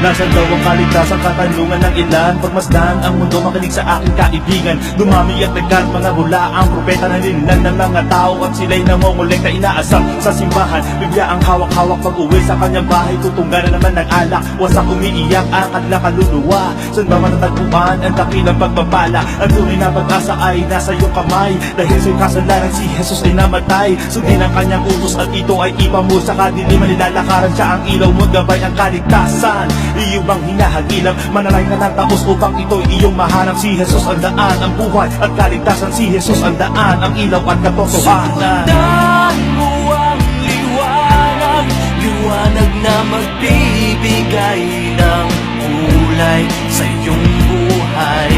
Nasaan daw ang kaligtasan, katanungan ng ilan? Pagmasdan ang mundo, makinig sa aking kaibigan. Dumami at nagkat mga bula ang propeta na nilan ng mga tao, at sila'y nangongolekta, inaasam sa simbahan. Biblia ang hawak-hawak pag uwi sa kanyang bahay, tutungan na naman ng alak, wasak umiiyak ang kanilang kaluluwa. Saan ba matatagpuan ang dakilang pagpapala? Ang tunay na pag-asa ay nasa iyong kamay, dahil sa'yo kasalanan si Jesus ay namatay. Sundin ang kanyang utos at ito ay ipa mo sa kadiliman, nilalakaran siya ang ilaw mo, gabay ang kaligtasan. Iyo bang hinahagilap, manalay na ng tapos upang ito'y iyong mahanap? Si Jesus ang daan, ang buhay at kaligtasan. Si Jesus ang daan, ang ilaw at katotohanan. Sundan mo ang liwanag, liwanag na magbibigay ng kulay sa iyong buhay.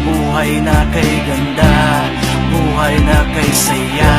Buhay na kay ganda, buhay na kay saya,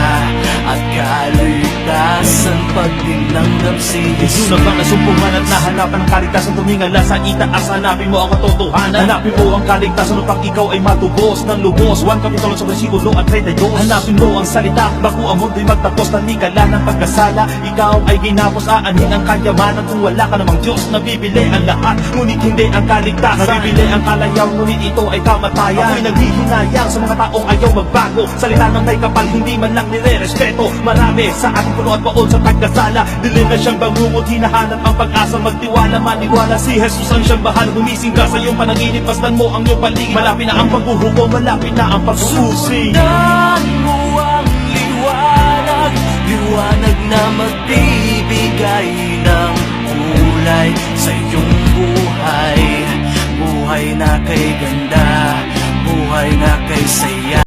at kaligtasan pag tinanggap si Jesus. Yun na bang nasumpungan at nahanapan ng kaligtasan? Tumingala sa itaas, hanapin mo ang katotohanan. Hanapin mo ang kaligtasan upang ikaw ay matubos ng lubos. 1 Kapitulo sa versikulo at 32. Hanapin mo ang salita bago ang mundo'y magtapos. Tanikala ng pagkasala, ikaw ay ginapos. Aanin ang kayamanan kung wala ka namang Diyos. Nabibili ang lahat, ngunit hindi ang kaligtasan. Nabibili ang kalayaw, ngunit ito ay kamatayan. Ako'y naghihinayang sa mga taong ayaw magbago. Salita ng may kapal, hindi man lang nire-respeto. Marami sa ating puno at baon sa pagkasala. Dilim na siyang bangungot, hinahanap ang pag-asa. Magtiwala, maniwala, si Jesus ang siyang bahal. Gumising ka sa iyong panaginip, pasdan mo ang iyong paligid. Malapit na ang paghuhukom, malapit na ang pagsususi. Sundan mo ang liwanag, liwanag na magbibigay ng kulay sa iyong buhay. Buhay na kay ganda, buhay na kay saya.